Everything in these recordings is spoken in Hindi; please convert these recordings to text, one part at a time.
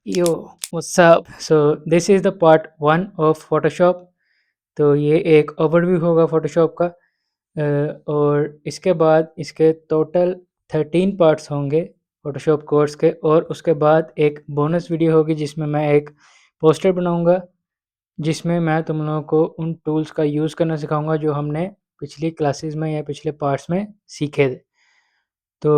Yo what's up. So this is the part 1 of Photoshop. तो ये एक ओवरव्यू होगा फोटोशॉप का। और इसके बाद इसके टोटल 13 पार्ट्स होंगे फोटोशॉप कोर्स के, और उसके बाद एक बोनस वीडियो होगी जिसमें मैं एक पोस्टर बनाऊंगा, जिसमें मैं तुम लोगों को उन टूल्स का यूज़ करना सिखाऊंगा जो हमने पिछली क्लासेस में या पिछले पार्ट्स में सीखे थे। तो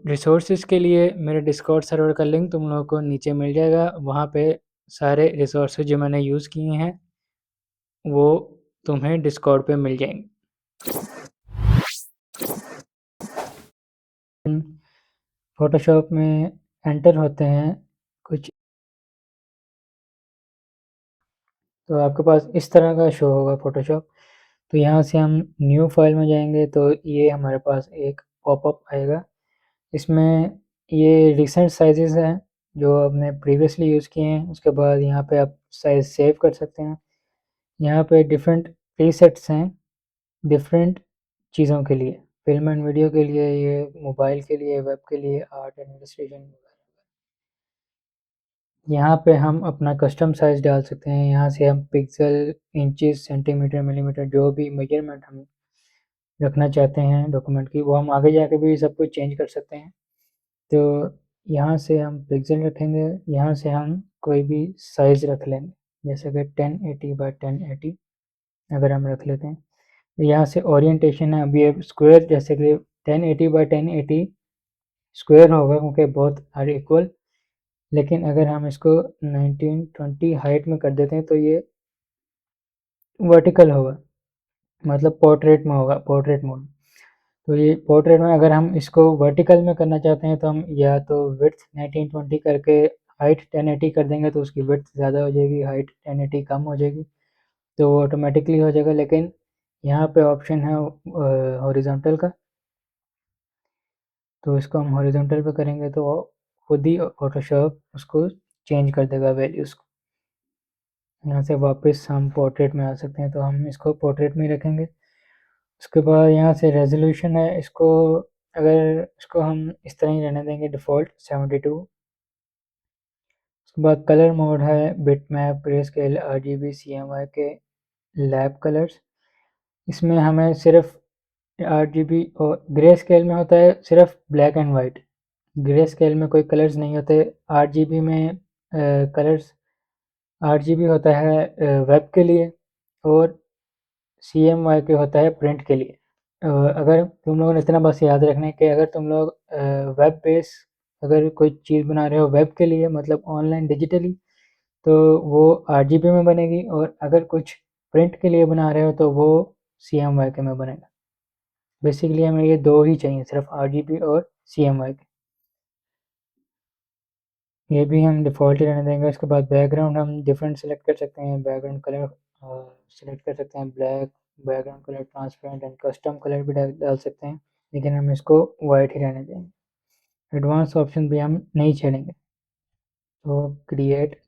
रिसोर्सेज के लिए मेरे डिस्कॉर्ड सर्वर का लिंक तुम लोगों को नीचे मिल जाएगा। वहाँ पे सारे रिसोर्सेज जो मैंने यूज़ किए हैं वो तुम्हें डिस्कॉर्ड पे मिल जाएंगे। फोटोशॉप में एंटर होते हैं कुछ, तो आपके पास इस तरह का शो होगा फोटोशॉप। तो यहाँ से हम न्यू फाइल में जाएंगे तो ये हमारे पास एक पॉपअप आएगा। इसमें ये रिसेंट साइजेस हैं जो आपने प्रीवियसली यूज़ किए हैं। उसके बाद यहाँ पे आप साइज सेव कर सकते हैं। यहाँ पे डिफरेंट प्रीसेट्स हैं डिफरेंट चीज़ों के लिए, फिल्म एंड वीडियो के लिए, ये मोबाइल के लिए, वेब के लिए, आर्ट एंड इलस्ट्रेशन। यहाँ पे हम अपना कस्टम साइज़ डाल सकते हैं। यहाँ से हम पिक्सल, इंचेस, सेंटीमीटर, मिलीमीटर, जो भी मेजरमेंट हम रखना चाहते हैं डॉक्यूमेंट की, वो हम आगे जाके भी सब कुछ चेंज कर सकते हैं। तो यहाँ से हम पिक्सल रखेंगे, यहाँ से हम कोई भी साइज़ रख लेंगे, जैसे कि 1080 बाई 1080 अगर हम रख लेते हैं। तो यहाँ से ओरिएंटेशन है, अभी ये स्क्वायर, जैसे कि 1080 बाई 1080 स्क्वायर होगा क्योंकि बहुत आर इक्वल। लेकिन अगर हम इसको 1920 हाइट में कर देते हैं तो ये वर्टिकल होगा, मतलब पोर्ट्रेट में होगा, पोर्ट्रेट मोड। तो ये पोर्ट्रेट में अगर हम इसको वर्टिकल में करना चाहते हैं तो हम या तो विड्थ 1920 करके हाइट 1080 कर देंगे, तो उसकी विड्थ ज़्यादा हो जाएगी, हाइट 1080 कम हो जाएगी, तो वो ऑटोमेटिकली हो जाएगा। लेकिन यहाँ पे ऑप्शन है हॉरिजॉन्टल का, तो इसको हम हॉरिजॉन्टल पे करेंगे तो वो खुद ही फोटोशॉप उसको चेंज कर देगा वैल्यूज़ को। यहाँ से वापस हम पोर्ट्रेट में आ सकते हैं, तो हम इसको पोर्ट्रेट में ही रखेंगे। उसके बाद यहाँ से रेजोल्यूशन है, इसको अगर इसको हम इस तरह ही रहने देंगे, डिफ़ॉल्ट 72। उसके बाद कलर मोड है bit map, grey scale, RGB, CMYK के लैब कलर्स। इसमें हमें सिर्फ RGB और ग्रे स्केल में होता है सिर्फ black and white, grey scale में कोई कलर्स नहीं होते। RGB में कलर्स, RGB होता है वेब के लिए, और CMYK होता है प्रिंट के लिए। अगर तुम लोगों ने इतना बस याद रखना है कि अगर तुम लोग वेब बेस अगर कोई चीज़ बना रहे हो वेब के लिए, मतलब ऑनलाइन डिजिटली, तो वो RGB में बनेगी, और अगर कुछ प्रिंट के लिए बना रहे हो तो वो CMYK में बनेगा। बेसिकली हमें ये दो ही चाहिए, सिर्फ RGB और CMYK। ये भी हम डिफ़ॉल्ट ही रहने देंगे। उसके बाद बैकग्राउंड हम डिफरेंट सेलेक्ट कर सकते हैं, बैकग्राउंड कलर सेलेक्ट कर सकते हैं, black, background colour transparent and custom colour भी डाल सकते हैं, लेकिन हम इसको वाइट ही रहने देंगे। एडवांस ऑप्शन भी हम नहीं छेड़ेंगे। तो क्रिएट,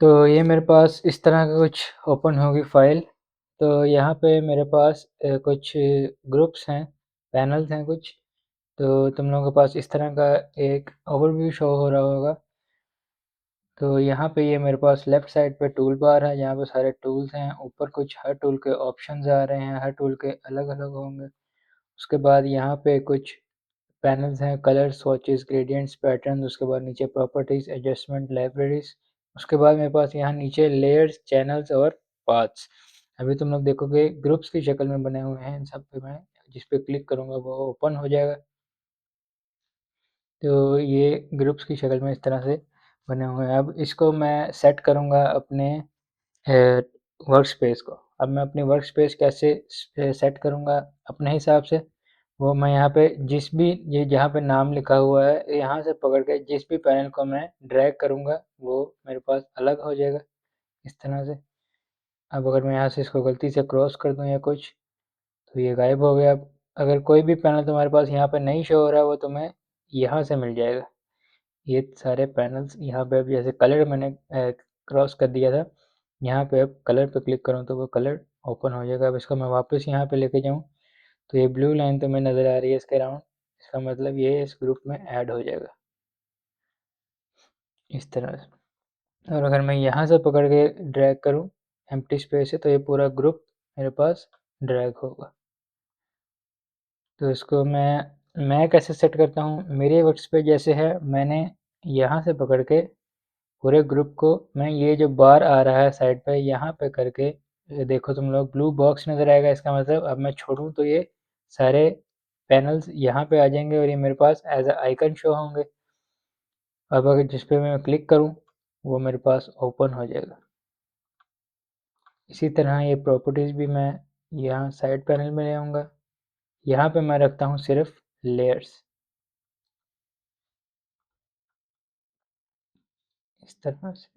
तो ये मेरे पास इस तरह का कुछ ओपन होगी फाइल। तो यहाँ पे मेरे पास कुछ ग्रुप्स हैं, पैनल्स हैं कुछ। तो तुम लोगों के पास इस तरह का एक ओवरव्यू शो हो रहा होगा। तो यहाँ पे ये मेरे पास लेफ़्ट साइड पे टूल बार है, जहाँ पे सारे टूल्स हैं। ऊपर कुछ हर टूल के ऑप्शंस आ रहे हैं, हर टूल के अलग-अलग होंगे। उसके बाद यहाँ पे कुछ पैनल्स हैं, कलर, स्वॉचेस, ग्रेडिएंट्स, पैटर्न। उसके बाद नीचे प्रॉपर्टीज़, एडजस्टमेंट, लाइब्रेरीज़। उसके बाद मेरे पास यहाँ नीचे लेयर्स, चैनल्स और पाथ्स। अभी तुम लोग देखोगे ग्रुप्स की शक्ल में बने हुए हैं। इन सब पे मैं जिस पे क्लिक करूँगा वो ओपन हो जाएगा। तो ये ग्रुप्स की शक्ल में इस तरह से बने हुए हैं। अब इसको मैं सेट करूँगा अपने वर्क स्पेस को। अब मैं अपनी वर्क स्पेस कैसे सेट करूँगा अपने हिसाब से, वो मैं यहाँ पे जिस भी ये जहाँ पे नाम लिखा हुआ है, यहाँ से पकड़ के जिस भी पैनल को मैं ड्रैग करूँगा वो मेरे पास अलग हो जाएगा इस तरह से। अब अगर मैं यहाँ से इसको गलती से क्रॉस कर दूँ या कुछ, तो ये गायब हो गया। अब अगर कोई भी पैनल तुम्हारे पास यहाँ पे नहीं शो हो रहा है, वो तुम्हें यहाँ से मिल जाएगा। ये सारे पैनल्स यहाँ पे अब जैसे कलर मैंने क्रॉस कर दिया था, यहाँ पे अब कलर पे क्लिक करूँ तो वो कलर ओपन हो जाएगा। अब इसको मैं वापस यहाँ पे लेके जाऊँ तो ये ब्लू लाइन तो मैं नज़र आ रही है इसके अराउंड, इसका मतलब ये इस ग्रुप में ऐड हो जाएगा इस तरह से। और अगर मैं यहाँ से पकड़ के ड्रैग करूँ एम्प्टी स्पेस से तो ये पूरा ग्रुप मेरे पास ड्रैग होगा। तो इसको मैं कैसे सेट करता हूँ, मेरे वर्क्स पे जैसे है मैंने यहाँ से पकड़ के पूरे ग्रुप को मैं ये जो बार आ रहा है साइड पे यहाँ पे करके, ये देखो तुम लोग ब्लू बॉक्स नज़र आएगा, इसका मतलब अब मैं छोड़ूँ तो ये सारे पैनल्स यहाँ पे आ जाएंगे और ये मेरे पास एज अ आइकन शो होंगे। अब अगर जिस पे मैं क्लिक करूँ वो मेरे पास ओपन हो जाएगा। इसी तरह ये प्रॉपर्टीज़ भी मैं यहाँ साइड पैनल में ले आऊँगा, यहाँ पे मैं रखता हूँ सिर्फ लेयर्स इस तरह से।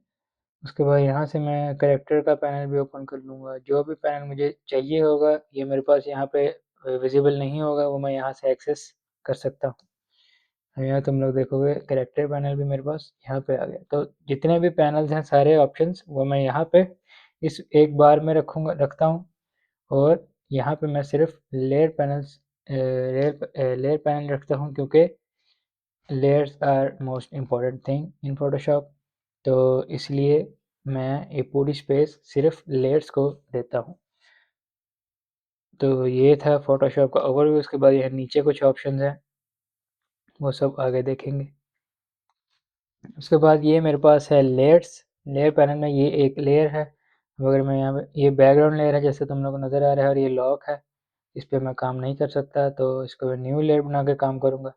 उसके बाद यहाँ से मैं कैरेक्टर का पैनल भी ओपन कर लूँगा, जो भी पैनल मुझे चाहिए होगा ये मेरे पास यहाँ पे विजिबल नहीं होगा, वो मैं यहाँ से एक्सेस कर सकता हूँ। यहाँ तुम लोग देखोगे कैरेक्टर पैनल भी मेरे पास यहाँ पे आ गया। तो जितने भी पैनल्स हैं सारे ऑप्शंस वो मैं यहाँ पे इस एक बार में रखता हूँ और यहाँ पे मैं सिर्फ लेयर पैनल रखता हूँ क्योंकि layers are most important thing in Photoshop. तो इसलिए मैं ये पूरी स्पेस सिर्फ लेयर्स को देता हूँ। तो ये था फोटोशॉप का ओवरव्यू। उसके बाद यहाँ नीचे कुछ ऑप्शंस हैं वो सब आगे देखेंगे। उसके बाद ये मेरे पास है लेयर्स, लेयर पैनल में ये एक लेयर है। अगर मैं यहाँ पे ये बैकग्राउंड लेयर है जैसे तुम लोग को नज़र आ रहा है और ये लॉक है, इस पर मैं काम नहीं कर सकता तो इसको मैं न्यू लेयर बना के काम करूँगा।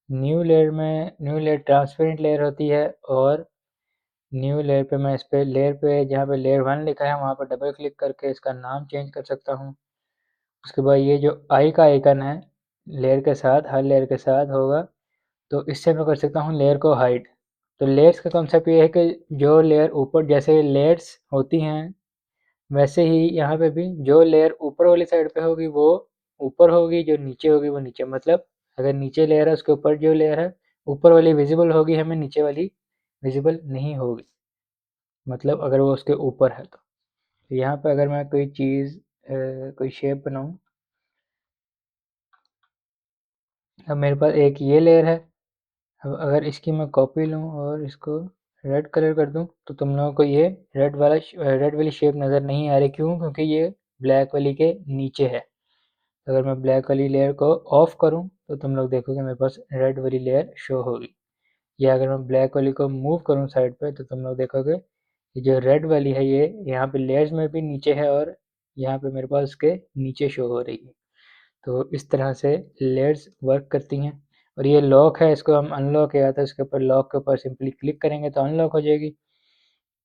न्यू लेयर ट्रांसपेरेंट लेयर होती है और न्यू लेयर पे मैं इस पे लेयर पे जहाँ पे लेयर 1 लिखा है वहाँ पर डबल क्लिक करके इसका नाम चेंज कर सकता हूँ। उसके बाद ये जो आई का आइकन है लेयर के साथ, हर लेयर के साथ होगा, तो इससे मैं कर सकता हूँ लेयर को हाइड। तो लेयर्स का कॉन्सेप्ट ये है कि जो लेयर ऊपर जैसे लेयर्स होती हैं वैसे ही यहाँ पे भी जो लेयर ऊपर वाली साइड पे होगी वो ऊपर होगी, जो नीचे होगी वो नीचे। मतलब अगर नीचे लेयर है उसके ऊपर जो लेयर है ऊपर वाली विजिबल होगी हमें, नीचे वाली विजिबल नहीं होगी, मतलब अगर वो उसके ऊपर है तो यहाँ पे अगर मैं कोई चीज़ कोई शेप बनाऊँ, अब मेरे पास एक ये लेयर है। अब अगर इसकी मैं कॉपी लूँ और इसको रेड कलर कर दूँ तो तुम लोगों को ये रेड वाली शेप नज़र नहीं आ रही। क्यों? क्योंकि ये ब्लैक वाली के नीचे है। अगर मैं ब्लैक वाली लेयर को ऑफ करूँ तो तुम लोग देखोगे मेरे पास रेड वाली लेयर शो होगी। या अगर मैं ब्लैक वाली को मूव करूँ साइड पे तो तुम लोग देखोगे ये जो रेड वाली है ये यहाँ पे लेयर्स में भी नीचे है और यहाँ पे मेरे पास उसके नीचे शो हो रही है। तो इस तरह से लेयर्स वर्क करती हैं। और ये लॉक है, इसको हम अनलॉक या तो इसके ऊपर लॉक के ऊपर सिंपली क्लिक करेंगे तो अनलॉक हो जाएगी,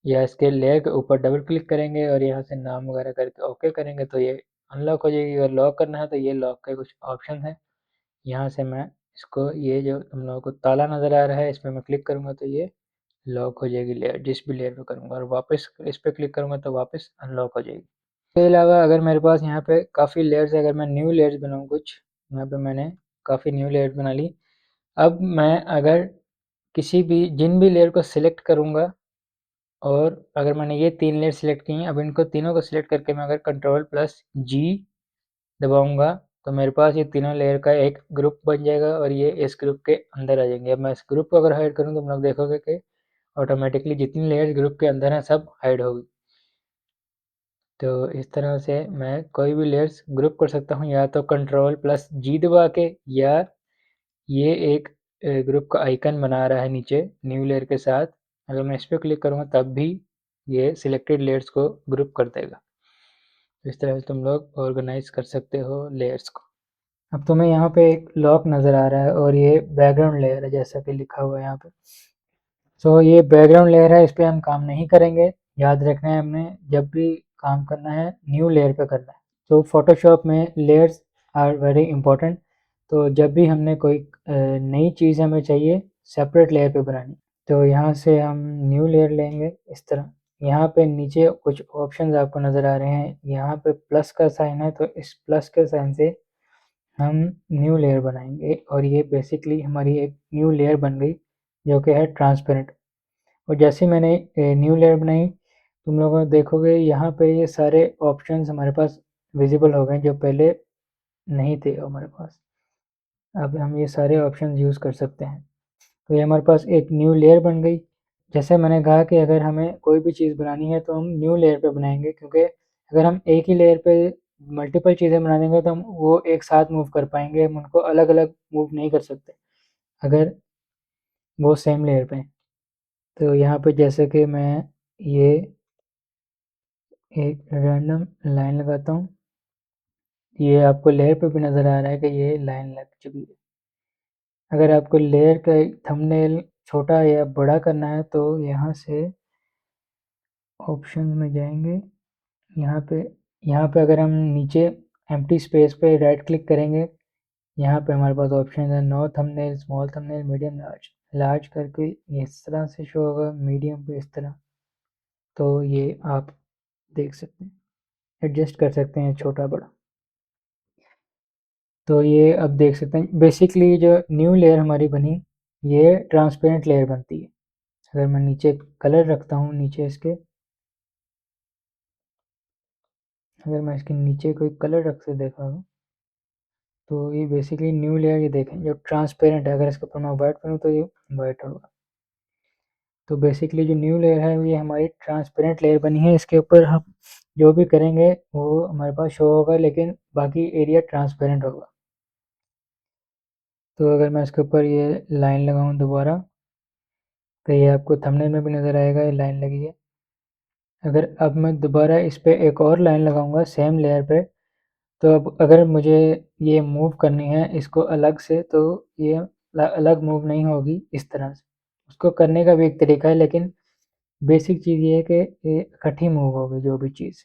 या इसके लेयर के ऊपर डबल क्लिक करेंगे और यहाँ से नाम वगैरह करके ओके करेंगे तो ये अनलॉक हो जाएगी। अगर लॉक करना है तो ये लॉक के कुछ ऑप्शन है, यहाँ से मैं इसको ये जो तुम लोगों को ताला नज़र आ रहा है इस पर मैं क्लिक करूँगा तो ये लॉक हो जाएगी लेयर, जिस भी लेयर पे करूँगा, और वापस इस पर क्लिक करूँगा तो वापस अनलॉक हो जाएगी। इसके अलावा अगर मेरे पास यहाँ पे काफ़ी लेयर्स है, अगर मैं न्यू लेयर्स बनाऊँ कुछ, यहाँ पे मैंने काफ़ी न्यू लेयर्स बना ली। अब मैं अगर किसी भी जिन भी लेयर को सिलेक्ट करूँगा और अगर मैंने ये 3 लेयर सिलेक्ट की हैं, अब इनको तीनों को सिलेक्ट करके मैं अगर कंट्रोल प्लस जी दबाऊँगा तो मेरे पास ये तीनों लेयर का एक ग्रुप बन जाएगा और ये इस ग्रुप के अंदर आ जाएंगे। अब मैं इस ग्रुप को अगर हाइड करूँ तो तुम लोग देखोगे कि ऑटोमेटिकली जितनी लेयर्स ग्रुप के अंदर हैं सब हाइड होगी। तो इस तरह से मैं कोई भी लेयर्स ग्रुप कर सकता हूँ या तो कंट्रोल प्लस जी दबा के, या ये एक ग्रुप का आइकन बना रहा है नीचे न्यू लेयर के साथ, अगर मैं इस पर क्लिक करूँगा तब भी ये सिलेक्टेड लेयर्स को ग्रुप कर देगा। इस तरह से तुम लोग ऑर्गेनाइज कर सकते हो लेयर्स को। अब तुम्हें यहाँ पे एक लॉक नज़र आ रहा है और ये बैकग्राउंड लेयर है जैसा कि लिखा हुआ है यहाँ पे। सो ये बैकग्राउंड लेयर है, इस पर हम काम नहीं करेंगे। याद रखना है हमने जब भी काम करना है न्यू लेयर पे करना है। तो फोटोशॉप में लेयर्स आर वेरी इंपॉर्टेंट। तो जब भी हमने कोई नई चीज़ हमें चाहिए सेपरेट लेयर पे बनानी, तो यहाँ से हम न्यू लेयर लेंगे इस तरह। यहाँ पे नीचे कुछ ऑप्शंस आपको नज़र आ रहे हैं, यहाँ पे प्लस का साइन है तो इस प्लस के साइन से हम न्यू लेयर बनाएंगे और ये बेसिकली हमारी एक न्यू लेयर बन गई जो कि है ट्रांसपेरेंट। और जैसे मैंने न्यू लेयर बनाई, तुम लोग देखोगे यहाँ पे ये सारे ऑप्शंस हमारे पास विजिबल हो गए जो पहले नहीं थे हमारे पास। अब हम ये सारे ऑप्शंस यूज़ कर सकते हैं। तो ये हमारे पास एक न्यू लेयर बन गई। जैसे मैंने कहा कि अगर हमें कोई भी चीज़ बनानी है तो हम न्यू लेयर पे बनाएंगे, क्योंकि अगर हम एक ही लेयर पे मल्टीपल चीज़ें बना देंगे तो हम वो एक साथ मूव कर पाएंगे, हम उनको अलग अलग मूव नहीं कर सकते अगर वो सेम लेयर पे हैं। तो यहाँ पे जैसे कि मैं ये एक रैंडम लाइन लगाता हूँ, ये आपको लेयर पे भी नज़र आ रहा है कि ये लाइन लग चुकी है। अगर आपको लेयर का थंबनेल छोटा या बड़ा करना है तो यहाँ से ऑप्शन में जाएंगे। यहाँ पे अगर हम नीचे एम्प्टी स्पेस पे राइट क्लिक करेंगे, यहाँ पे हमारे पास ऑप्शन है no thumbnail, small thumbnail, medium, large. Large करके इस तरह से शो होगा, मीडियम पे इस तरह। तो ये आप देख सकते हैं, एडजस्ट कर सकते हैं छोटा बड़ा। तो ये अब देख सकते हैं बेसिकली जो न्यू लेयर हमारी बनी, ये ट्रांसपेरेंट लेयर बनती है। अगर मैं नीचे कलर रखता हूँ, नीचे इसके अगर मैं इसके नीचे कोई कलर रख से देखा हूँ तो ये बेसिकली न्यू लेयर, ये देखें जो ट्रांसपेरेंट है, अगर इसके ऊपर मैं वाइट करूँ तो ये वाइट होगा। तो बेसिकली जो न्यू लेयर है ये हमारी ट्रांसपेरेंट लेयर बनी है। इसके ऊपर हम जो भी करेंगे वो हमारे पास शो होगा, लेकिन बाकी एरिया ट्रांसपेरेंट होगा। तो अगर मैं इसके ऊपर ये लाइन लगाऊँ दोबारा, तो ये आपको थंबनेल में भी नज़र आएगा, ये लाइन लगी है। अगर अब मैं दोबारा इस पर एक और लाइन लगाऊंगा सेम लेयर पे, तो अब अगर मुझे ये मूव करनी है इसको अलग से, तो ये अलग मूव नहीं होगी इस तरह से। उसको करने का भी एक तरीका है, लेकिन बेसिक चीज़ ये है कि ये इकट्ठी मूव होगी जो भी चीज़।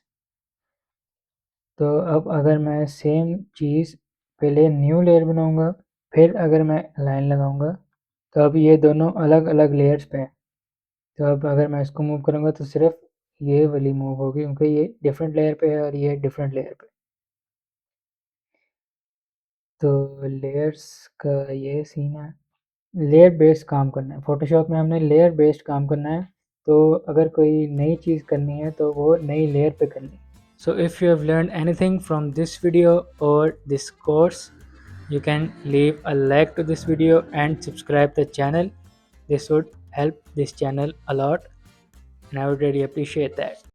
तो अब अगर मैं सेम चीज़ पहले न्यू लेयर बनाऊंगा, फिर अगर मैं लाइन लगाऊंगा, तो अब ये दोनों अलग अलग लेयर्स पे हैं। तो अब अगर मैं इसको मूव करूंगा तो सिर्फ ये वाली मूव होगी, क्योंकि ये डिफरेंट लेयर पे है और ये डिफरेंट लेयर पे। तो लेयर्स का ये सीन है। लेयर बेस्ड काम करना है फोटोशॉप में, हमने लेयर बेस्ड काम करना है। तो अगर कोई नई चीज़ करनी है तो वो नई लेयर पे करनी है। So if you have learned anything from this video or this course, you can leave a like to this video and subscribe the channel. This would help this channel a lot and I would really appreciate that.